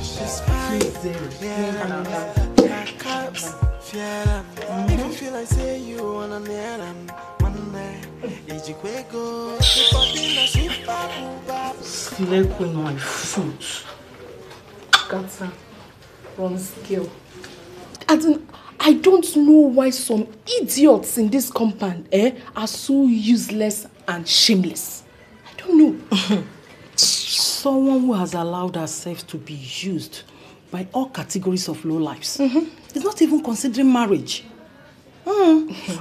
She's fine. If you feel like say you wanna nail them, Sleep with my foot. Gata from skill. I don't know why some idiots in this compound are so useless and shameless. I don't know. Someone who has allowed herself to be used by all categories of low lives. Is not even considering marriage.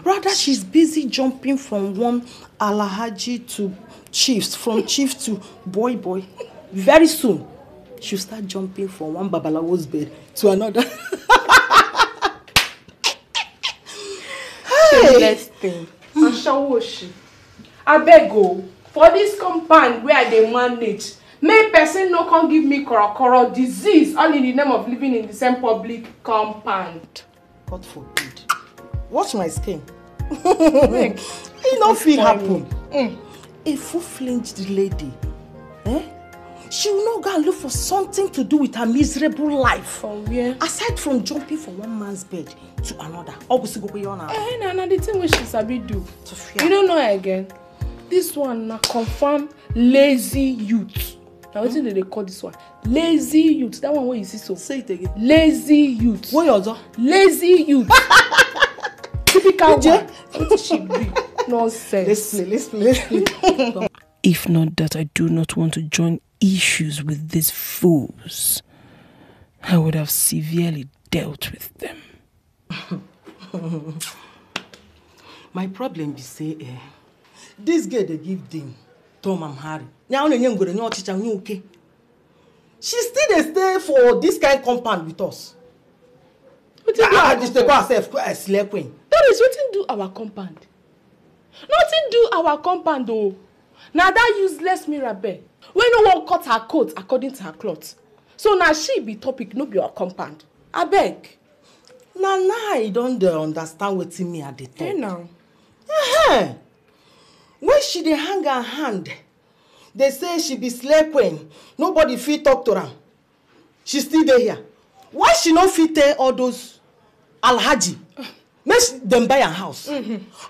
Rather, she's busy jumping from one Alhaji to chiefs, from chief to boy. Very soon, she'll start jumping from one Babalawo's bed to another. Shameless thing. I beg you, for this compound where they manage, may person no can give me korokoro disease all in the name of living in the same public compound. God forbid. Watch my skin. It not feel happen. A full-fledged lady, she will not go and look for something to do with her miserable life. From where? Aside from jumping from one man's bed to another. Obviously, go on. The thing we should sabi do. You don't know again. This one na confirm lazy youth. Now what do they call this one? Lazy youth. That one where you see so. Say it again. Lazy youth. What yours? Lazy youth. Typical one. What should be? Nonsense. Let's play. If not that I do not want to join issues with these fools, I would have severely dealt with them. My problem is say, this girl they give them Tom and Harry. Now okay. She still they stay for this kind of compound with us. That is what do our compound. Nothing do our compound though. Now that useless Mirabel. When no one cut her coat according to her clothes. So now she be topic, no be our compound. I beg. Now I don't understand what me at the time. Hey now. When she dey hang her hand, they say she be slave queen. Nobody fit talk to her. She still there here. Why she no fit tell all those Alhaji? Make them buy a house.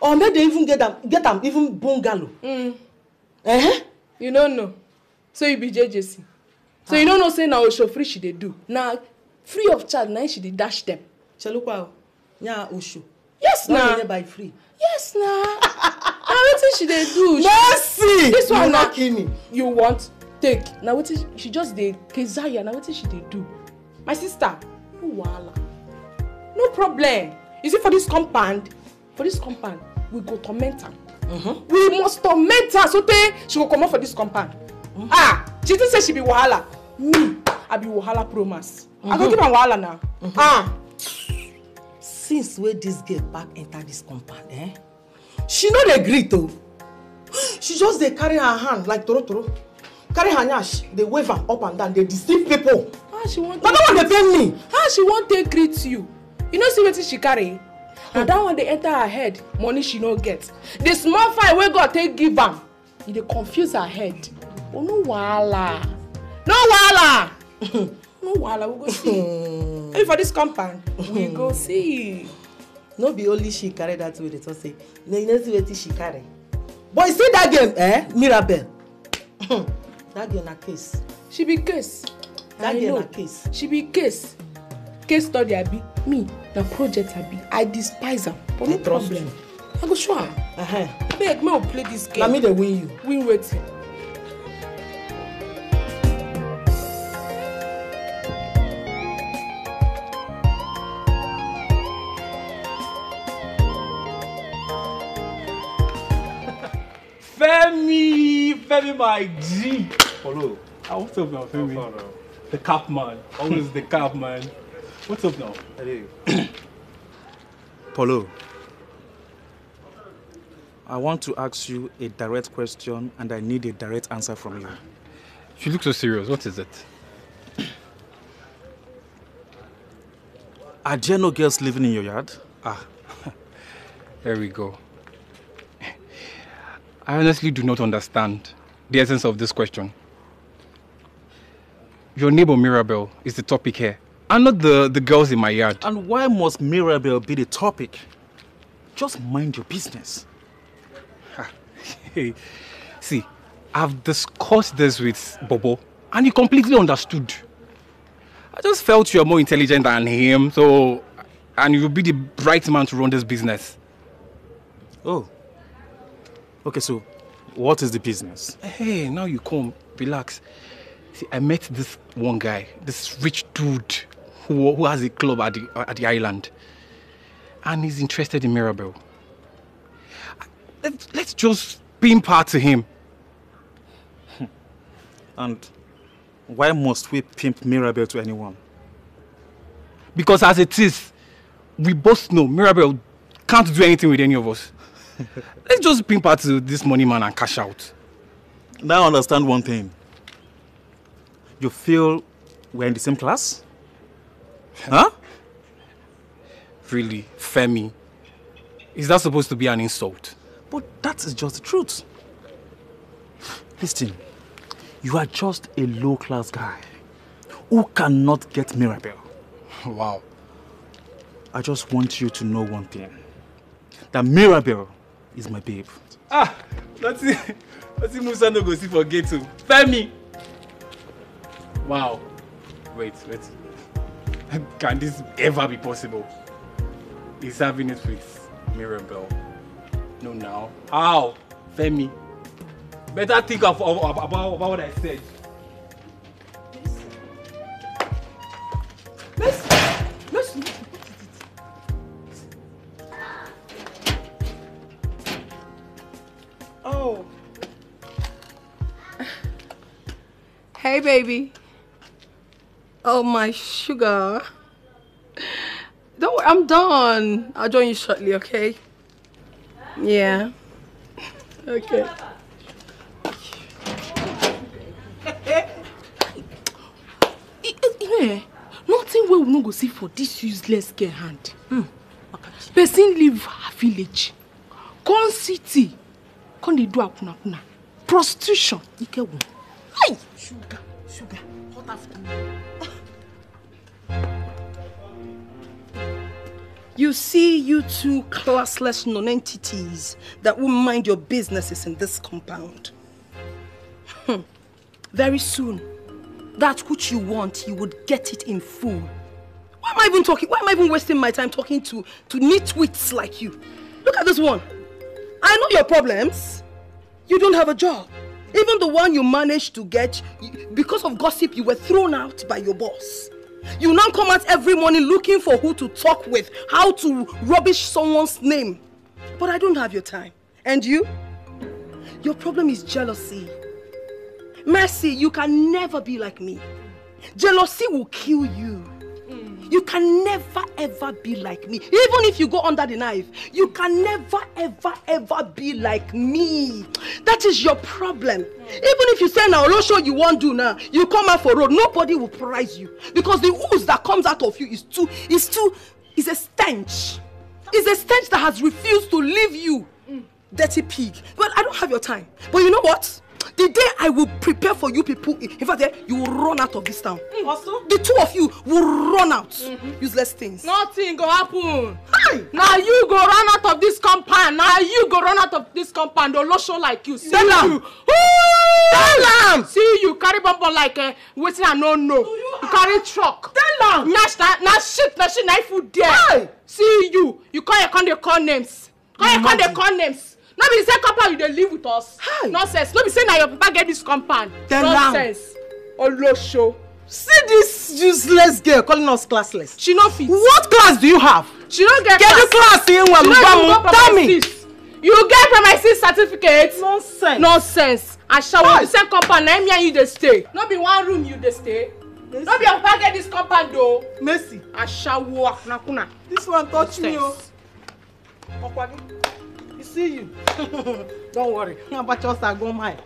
Or make they even get them even bungalow. You don't know. So you be JJC. So you don't know say now Osho free she they do. Now free of charge now she they dash them. Chalukwa, nya Osho. Yes now. They buy free. Yes now. Now what she they do? Mercy. This one not kill me. You want take. Now what she just dey Kezaya. Now what she they do? My sister, no wahala. No problem. You see for this compound, we go torment her. We must torment her so she will come out for this compound. She didn't say she be wahala. Me, I be wahala promise. I go give her wahala now. Since where this girl back enter this compound, she no dey gree though. She just dey carry her hand like toro. Carry her nyash, they wave her up and down, they deceive people. She want. But that one they pay me. She want take greet you. You know see what she carry? And that one they enter her head, money she no get. The small fine wey God take give am, e dey confuse her head. Oh no wahala. No wahala, we go see. Hey, for this compound, we go see. No be only she carry that way, they talk say. No, you know see what she carry. But you see that game, Mirabel. That girl na case. She be case. That girl na case. She be case. Case study abi. Me, the project abi. I despise her. But no problem. I go show her. Beg me to play this game. Na me dey win you. Win waiting. Femi, my G. Hello. What's up now, Femi? The cap man. Always the cap man. What's up now? Hey. Polo, I want to ask you a direct question and I need a direct answer from you. You look so serious. What is it? Are there no girls living in your yard? There we go. I honestly do not understand. the essence of this question. Your neighbor Mirabel is the topic here, and not the girls in my yard. And why must Mirabel be the topic? Just mind your business. Hey, see, I've discussed this with Bobo, and he completely understood. I just felt you're more intelligent than him, and you'll be the right man to run this business. Oh. Okay, so what is the business? Hey, now you come, relax. See, I met this one guy, this rich dude who has a club at the island, and he's interested in Mirabel. Let's just pimp her to him. And why must we pimp Mirabel to anyone? Because as it is, we both know Mirabel can't do anything with any of us. Let's just pimp her to this money man and cash out. Now I understand one thing. You feel we're in the same class? Huh? Really, Femi? Is that supposed to be an insult? But that is just the truth. Listen, you are just a low-class guy who cannot get Mirabel. Wow. I just want you to know one thing. That Mirabel is my babe. Let's see Musa no go see for gate too. Femi! Wow. Wait. Can this ever be possible? He's having it with Mirabel. No, now. How? Femi. Better think about what I said. Listen. Oh. Hey, baby. Oh, my sugar. Don't worry, I'm done. I'll join you shortly, okay? Yeah. Okay. Nothing we will not go see for this useless girl hand. Person leave her village, come city, come they do akuna. Prostitution. Iyke won. Hey, sugar, hot afternoon. You see, you two classless non-entities that will mind your businesses in this compound. Very soon, that which you want, you would get it in full. Why am I even talking? Why am I even wasting my time talking to nitwits like you? Look at this one. I know your problems. You don't have a job. Even the one you managed to get, because of gossip, you were thrown out by your boss. You now come out every morning looking for who to talk with, how to rubbish someone's name. But I don't have your time. And you? Your problem is jealousy. Mercy, you can never be like me. Jealousy will kill you. You can never ever be like me. Even if you go under the knife, you can never ever be like me. That is your problem. Even if you say now, I'm not sure you won't do now, you come out for road, nobody will prize you. Because the ooze that comes out of you is a stench. It's a stench that has refused to leave you. Dirty pig. Well, I don't have your time. But you know what? The day I will prepare for you people, in fact, you will run out of this town. The two of you will run out. Useless things. Nothing go happen. Hi. Now you go run out of this compound. Don't show like you. See you. See you carry bumper like waiting I don't know. You carry truck. Tell them. Now shit, knife food there. Hi. See you. You call names. Call names. No be say compound you dey live with us. Hi. Nonsense. No be say na your papa get this compound. Nonsense. Olosho. See this useless girl calling us classless. She no fit. What class do you have? She don't get class in one. Tell me. You get premises certificate? Nonsense. I shall want the same compound. Na me and you dey stay. No be one room you dey stay. No be your papa get this compound though. Mercy. I shall walk nakuna. This one touch me. You see you. Don't worry. How about just I go mine?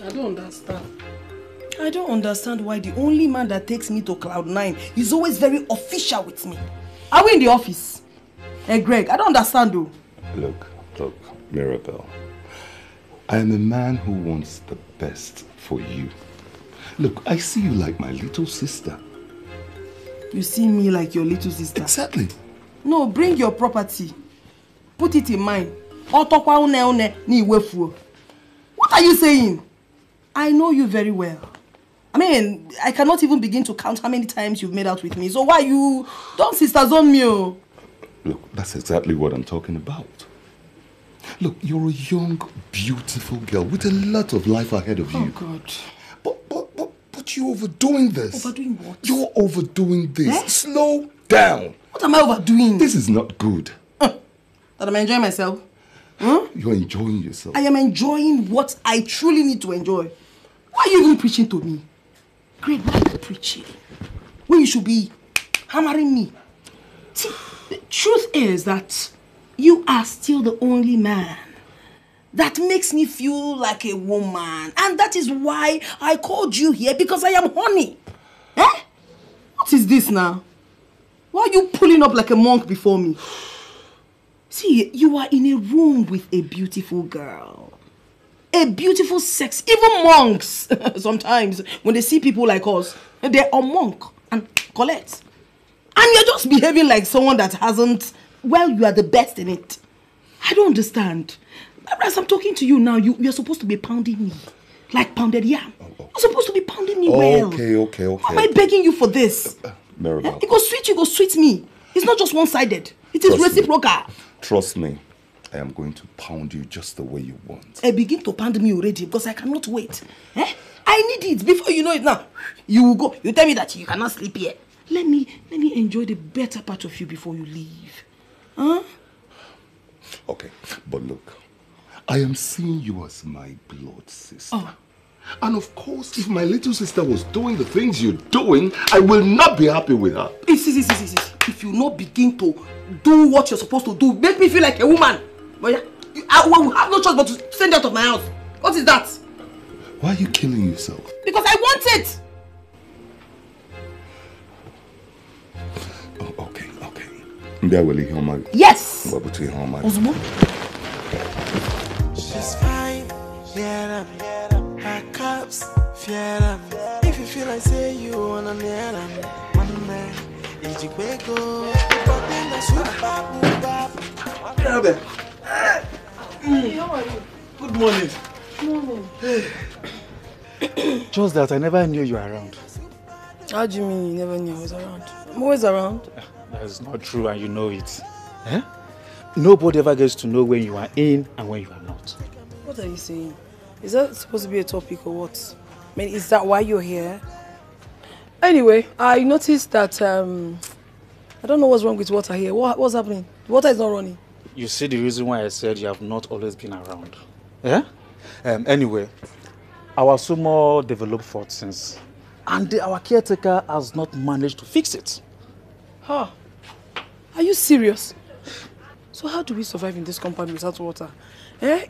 I don't understand why the only man that takes me to Cloud9 is always very official with me. Are we in the office? Hey Greg, I don't understand though. Look, Look, Mirabel, I am a man who wants the best for you. Look, I see you like my little sister. You see me like your little sister? Exactly. No, bring your property. Put it in mine. What are you saying? I know you very well. I mean, I cannot even begin to count how many times you've made out with me. So why you don't sisters on me? Oh? Look, that's exactly what I'm talking about. Look, you're a young, beautiful girl with a lot of life ahead of you. Oh, God. But you're overdoing this. Overdoing what? You're overdoing this. Eh? Slow down. What am I overdoing? This is not good. That I'm enjoying myself? Huh? You're enjoying yourself. I am enjoying what I truly need to enjoy. Why are you even preaching to me? Great, why are you preaching? When you should be hammering me. See, the truth is that you are still the only man that makes me feel like a woman. And that is why I called you here, because I am horny. Eh? What is this now? Why are you pulling up like a monk before me? See, you are in a room with a beautiful girl. A beautiful sex. Even monks, sometimes, when they see people like us, they're a monk and collect. And you're just behaving like someone that hasn't, well, you are the best in it. I don't understand. As I'm talking to you now, you're supposed to be pounding me. Like pounded yam. You're supposed to be pounding me well. Okay. Why am I begging you for this? Mirabel. You go sweet me. It's not just one-sided. It is reciprocal. Trust me. I am going to pound you just the way you want. Begin to pound me already because I cannot wait. I need it. Before you know it now, you will go. You tell me that you cannot sleep here. Let me enjoy the better part of you before you leave. Huh? Okay, but look, I am seeing you as my blood sister. Oh. And of course, if my little sister was doing the things you're doing, I will not be happy with her. If you not begin to do what you're supposed to do, make me feel like a woman. I will have no choice but to send you out of my house. What is that? Why are you killing yourself? Because I want it. Oh, okay. Yes. She's fine, yeah, her cups, yeah. If you feel like say you wanna near them, one man, Ejiofor, but then the super. MIRABEL. Hey, how are you? Good morning. Just that I never knew you were around. How do you mean you never knew I was around? I'm always around. That is not true and you know it. Eh? Nobody ever gets to know when you are in and when you are not. What are you saying? Is that supposed to be a topic or what? I mean, is that why you're here? Anyway, I noticed that, I don't know what's wrong with water here. What's happening? The water is not running. You see the reason why I said you have not always been around. Yeah? Anyway, our sumo developed fault since, and our caretaker has not managed to fix it. Huh? Are you serious? So how do we survive in this compound without water?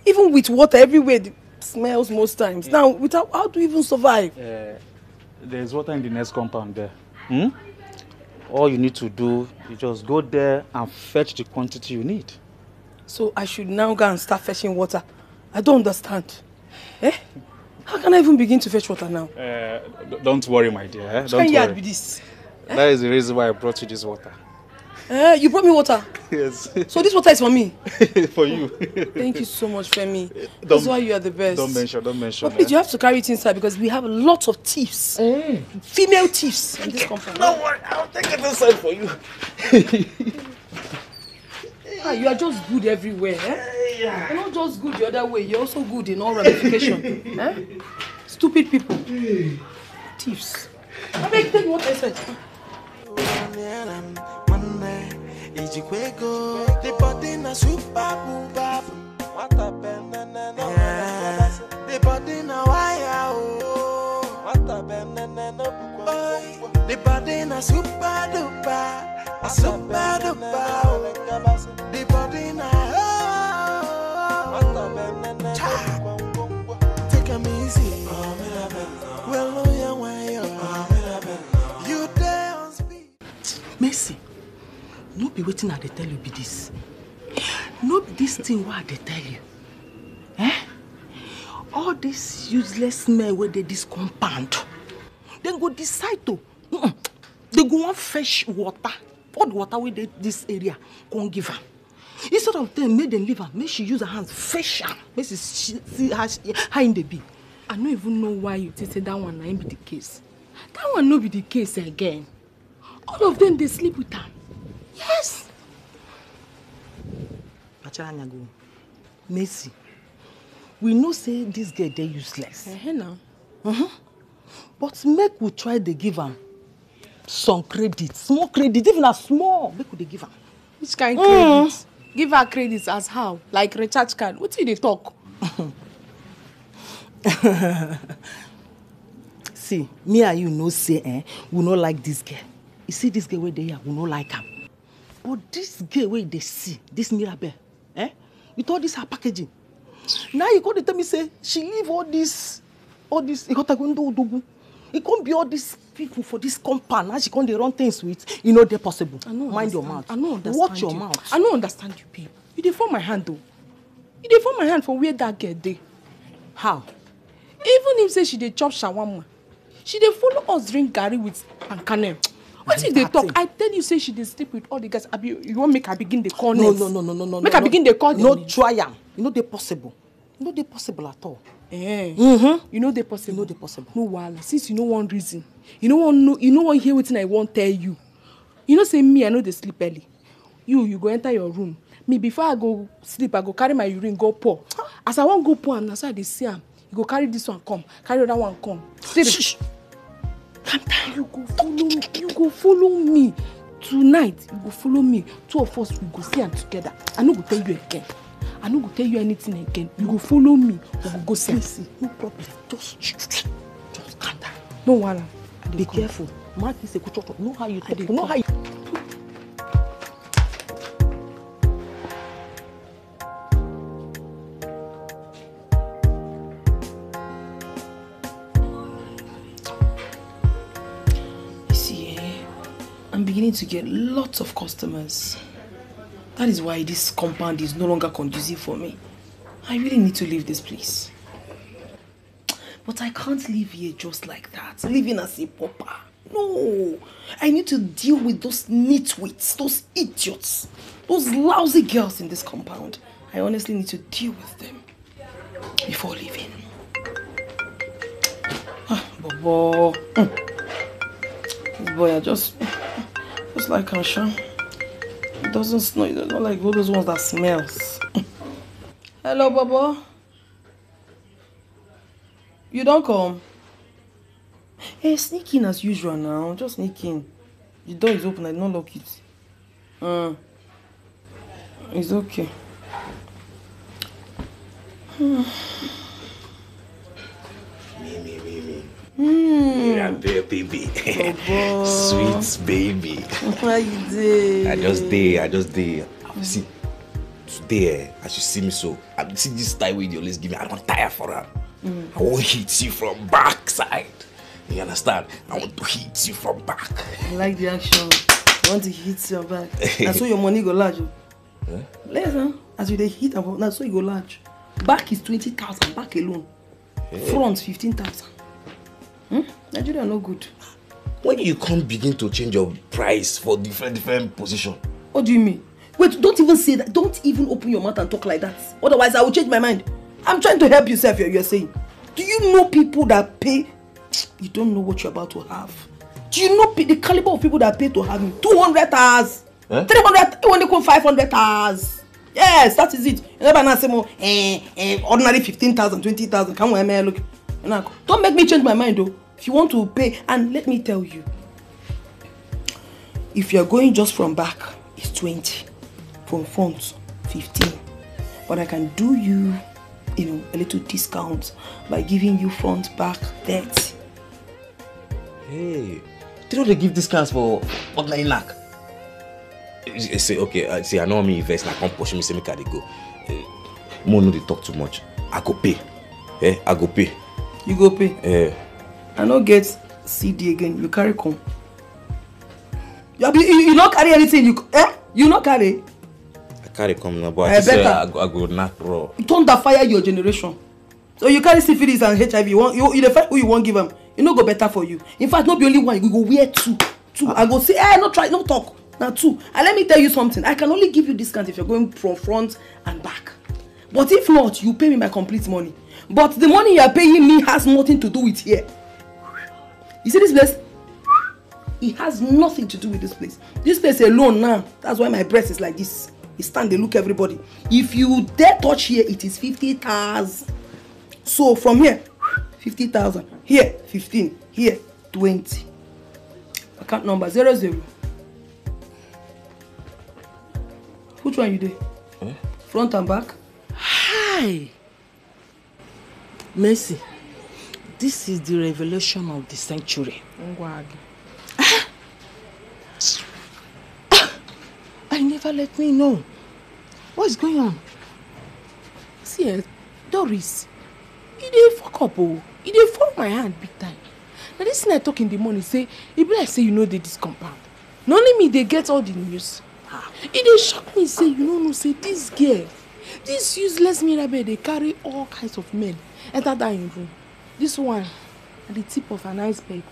Even with water everywhere, it smells most times. Now, without, how do we even survive? There's water in the next compound there. All you need to do is just go there and fetch the quantity you need. So I should now go and start fetching water? I don't understand. How can I even begin to fetch water now? Don't worry, my dear. Don't worry. With this? That is the reason why I brought you this water. You brought me water? Yes. So this water is for me? For you. Thank you so much, Femi. That's why you are the best. Don't mention. But please, you have to carry it inside because we have a lot of thieves. Female thieves in this compound. Don't worry, I'll take it inside for you. You are just good everywhere. You're not just good the other way. You're also good in all ramifications. Stupid people. Thieves. I beg, take water inside. The body na super booba. What a banana. The body na wire. What a banana. The body na super duper. Super duper. The body na. What a banana. Take a easy. Well, you there on speed. Mercy. No be waiting at the tell you be this. No this thing what they tell you. All this useless men where they this compound, then go decide to they go want fresh water. All the water where they this area can't give her. Instead of them make them leave her, make she use her hands fresh her. Make she see how in the be. I don't even know why you say that one ain't be the case. That one no be the case again. All of them they sleep with her. Yes. Pacharanyago, Messi. We know say this girl they useless. Now. But make we try to give her some credit, small credit, even a small. Make we give her. Which kind of credit? Give her credits as how? Like recharge card. What did they talk? See, me and you know say we no like this girl. You see this girl where they are, we no like her. But this girl where they see, this Mirabel, with all this her packaging. Now you got to tell me say she leave all this, it can't be all these people for this compound. Now she can't run things with, you know they're possible. Mind your mouth. I don't understand. Watch your mouth. I don't understand you, babe. You dey form my hand though. You dey form my hand for where that girl dey. How? Even if say she dey chop shawarma, she dey follow us drink garri with pankane. What if they talk? I tell you say she dey sleep with all the guys. You want make her begin the call names? No. Make her begin the call. No try am. You know they possible. You know they possible at all. You know they possible. You know they possible. No wahala. Since you know one reason, you know one know. You know one hear wetin I won't tell you. You know say me I know they sleep early. You go enter your room. Me before I go sleep I go carry my urine go pour. As I won't go pour am, na so I dey see am. You go carry this one come, carry other one come. Shh. Calm down. You go follow me. You go follow me tonight. You go follow me. Two of us we go see am together. I no go tell you again. I no go tell you anything again. You go follow me. We go see am. No problem. Just calm down. No wahala. Be careful. Mark this a know how you talk. You know how you. I'm beginning to get lots of customers. That is why this compound is no longer conducive for me. I really need to leave this place. But I can't live here just like that, living as a pauper. No, I need to deal with those nitwits, those idiots, those lousy girls in this compound. I honestly need to deal with them before leaving. Bobo. This boy, I just like Ansha. It doesn't smell. It's not like all those ones that smells. Hello, Bobo. You don't come. Hey, sneak in as usual now. Just sneak in. The door is open. I don't lock it. It's okay. Mirabel, baby. Sweet baby. How you doing? I just did. See, today, as you see me so, I see this style with you always give me, I don't tire for her. I won't hit you from backside. You understand? I want to hit you from back. I like the action. I want to hit your back. That's so your money go large. Huh? Listen, as you hit, that's so you go large. Back is 20,000, back alone. Hey. Front 15,000. Nigeria no good. When you can't begin to change your price for different position. What do you mean? Wait, don't even say that. Don't even open your mouth and talk like that. Otherwise, I will change my mind. I'm trying to help yourself, you're saying. Do you know people that pay? You don't know what you're about to have. Do you know the caliber of people that pay to have me? 200 hours. 300, you want to call 500 hours. Yes, that is it. You never say more, ordinary 15,000, 20,000. Come on, look. Don't make me change my mind though. If you want to pay, and let me tell you, if you're going just from back, it's 20. From front, 15. But I can do you, a little discount by giving you front, back, 30. Hey, they don't give discounts for ordinary knack. Say, okay, see, I know me invest, I can't push me, say, make I go. More no, they talk too much. I go pay. I go pay. You go pay? I don't get CD again. You carry come. You not carry anything. You not carry? carry come now, but I say I go knock raw. You don't fire your generation. So you carry syphilis and HIV. You the fight who you won't give them. You no go better for you. In fact, not be only one. You go wear two. I go say, no try, no talk. Now two. And let me tell you something. I can only give you discount if you're going from front and back. But if not, you pay me my complete money. But the money you are paying me has nothing to do with here. You see this place? It has nothing to do with this place. This place alone now. That's why my breast is like this. You stand, they look everybody. If you dare touch here, it is 50,000. So from here, 50,000. Here, 15. Here, 20. Account number 00. Which one you do? Front and back? Hi. Mercy. This is the revelation of the century. I never let me know. What is going on? See, Doris, you dey fuck up, oh. You dey fall my hand big time. Now this thing I talk in the morning, say, it be like say you know this compound. Not only me, they get all the news. It dey shock me, say, you know, say this girl, this useless Mirabel, they carry all kinds of men enter that in room. This one, at the tip of an iceberg.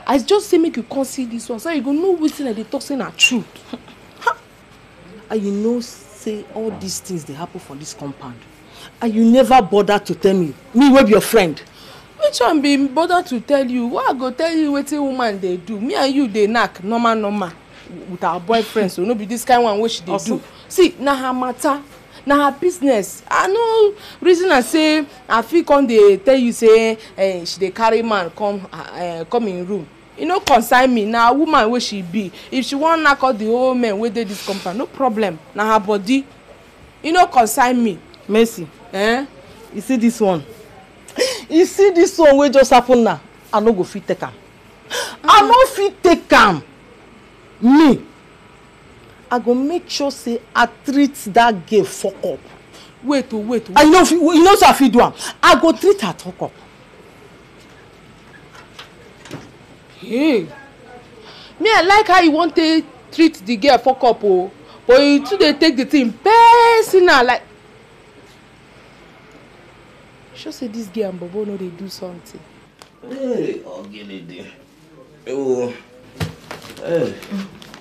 I just say make you come see this one, so you go know wetin I dey talk say na truth. And you know, say all these things they happen for this compound. And you never bother to tell me will be your friend. Which one be bother to tell you? What I go tell you wetin woman they do? Me and you they knack normal with our boyfriend, so no be this kind one what she they do. See, na her matter, na her business. I know reason I say I feel come they tell you say she they carry man come in room. You know, consign me now. Woman where she be. If she want knock out the old men where they this compound, no problem. Now her body. You know, consign me. Mercy. You see this one? You see this one where just happen now? I no go fit take am. I no fit take am. Me. I go make sure say I treat that girl fuck up. Wait. I know you know so I fit do am. I go treat her fuck up. Hey, me I like how you want to treat the girl fuck up, oh, but you too they take the thing personal, like. Sure say this girl and Bobo know they do something. Hey, I'll get it there. Oh, hey.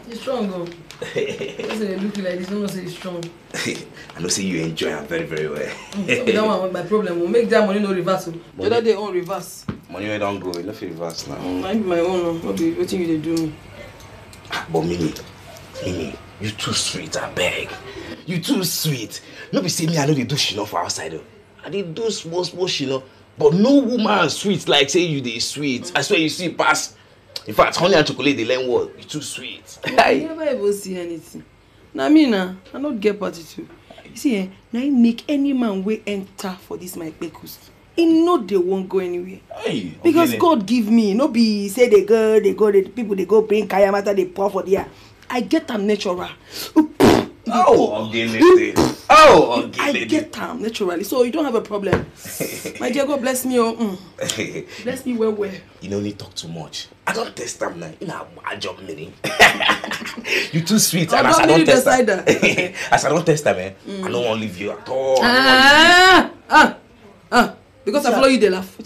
He's strong, though. They look like this, don't say he's strong. I know say you enjoy her very, very well. That one my problem. We'll make that money no reverse. The other day on reverse. Money wey don't go, you no fit reverse now. I be my own. What be wetin you dey do me? But Mimi, you too sweet, I beg. You too sweet. No be say me I know they do shino for outside though. I dey do small shino. But no woman sweet like say you dey sweet. I swear you see pass. In fact, honey and chocolate they learn what? You too sweet. I never ever see anything. Now me I not get party too. You see, now I make any man way enter for this my pekus. He know they won't go anywhere. Hey, because God give me, no be say they go, the people they go bring kaya matter they pour for there. I get them natural. I get them naturally, so you don't have a problem. My dear God bless me, bless me well. You don't need to talk too much. I don't test them now. You know my job meaning. You too sweet, and as I don't test them, as I don't test them, I don't want to leave you at all. Because I follow you, they laugh.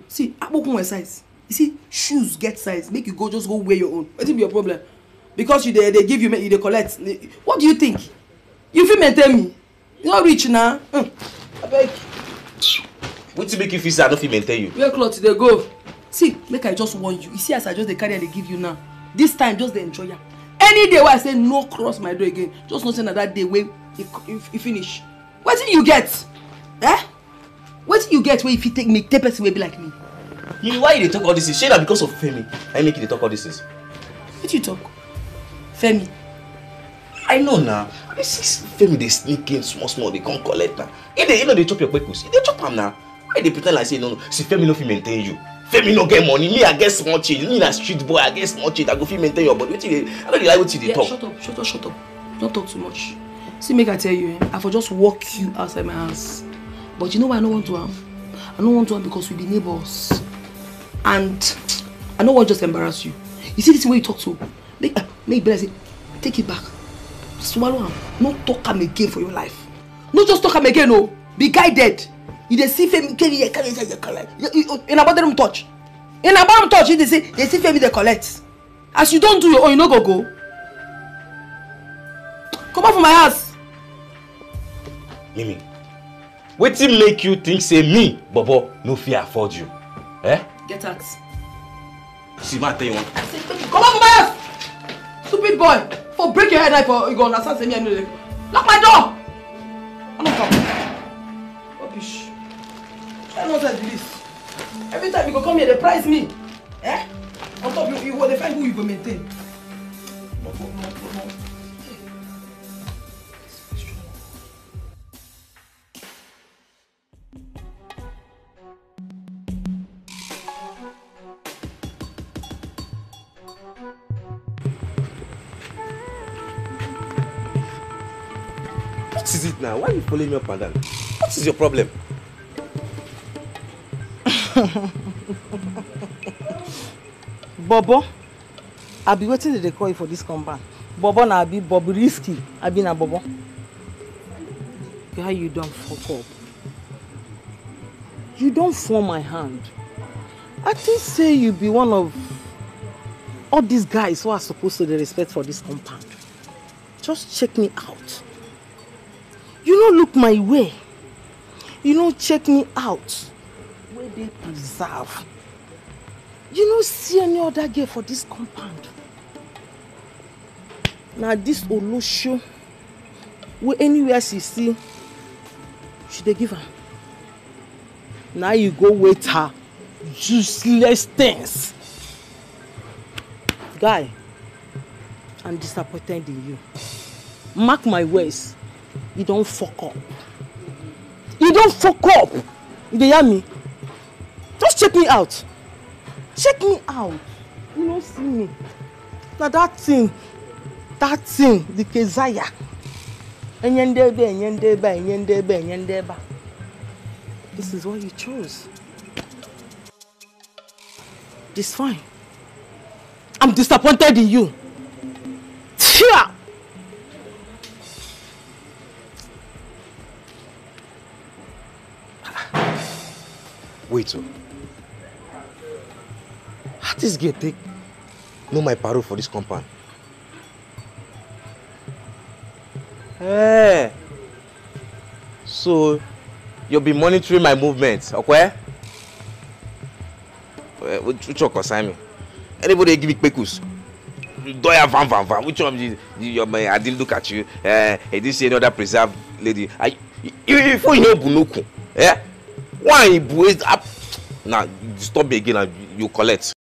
See, I walk on my size. You see, shoes get size. Make you just go wear your own. What will be your problem? Because they give you, they collect. What do you think? You feel maintain me? You not rich now. I beg. What to make you feel say I don't feel maintain you? Where clothes they go? See, make I just warn you. You see, as I just the carry and they give you now. This time, just the enjoy ya. Any day where I say no cross my door again, just not saying that day where you finish. What did you get? What do you get where if you take me, take person will be like me? You why you talk all this? Shey na because of Femi. I make you talk all this. What you talk? Femi. I know now. I see Femi they sneak in small. They can't collect now. If they they chop your pekus, they chop them now. Why they pretend like say no? See Femi no fit maintain you. Femi no get money. Me I get small change. Me na street boy. I get small change. I go fit maintain your body. I don't like what they talk. Shut up. Don't talk too much. See, make I tell you, I for just walk you outside my house. But you know why I don't want to have? I don't want to have because we be neighbors. And I don't want to just embarrass you. You see this way you talk to? Make say, take it back. Swallow am. No talk am again for your life. No just talk am again, oh. Be guided. You dey see Femi carry in about them touch. In about them touch, they see Femi they collect. As you don't do your own, you no go. Come out from my house. Mimi, wetin make you think say me, Bobo, no fit afford you? Eh? Get out. See, man, tell you one. Come out from my house! Stupid boy! For break your head knife or you go understand say me and you. Lock my door! I don't come. Rubbish. I know what this. Every time you go come here, they prize me. Eh? On top you will find who you go maintain. What is it now? Why are you following me up and down? What is your problem? Bobo, I be waiting to call you for this compound. Bobo na be Bobo risky. I be na Bobo. How you don't fuck up? You don't form my hand. I think say you be one of all these guys who are supposed to be respect for this compound. Just check me out. You don't look my way. You don't check me out. Where they preserve. You don't see any other girl for this compound. Now this Olosho, where anywhere she see, should they give her? Now you go with her useless things. Guy, I'm disappointed in you. Mark my words. You don't fuck up. You don't fuck up. You hear me? Just check me out. Check me out. You don't see me. Now that thing, the Kezaya. This is what you chose. It's fine. I'm disappointed in you. Cheer! Wait, so how this girl take know my parole for this compound? Hey, so you'll be monitoring my movements, okay? Which one concern me? Anybody give me pekus? Doya van. Which one? I didn't look at you. I didn't see any other preserved lady. If you know Bunuku, eh? Why you up? Now stop me again and you collect.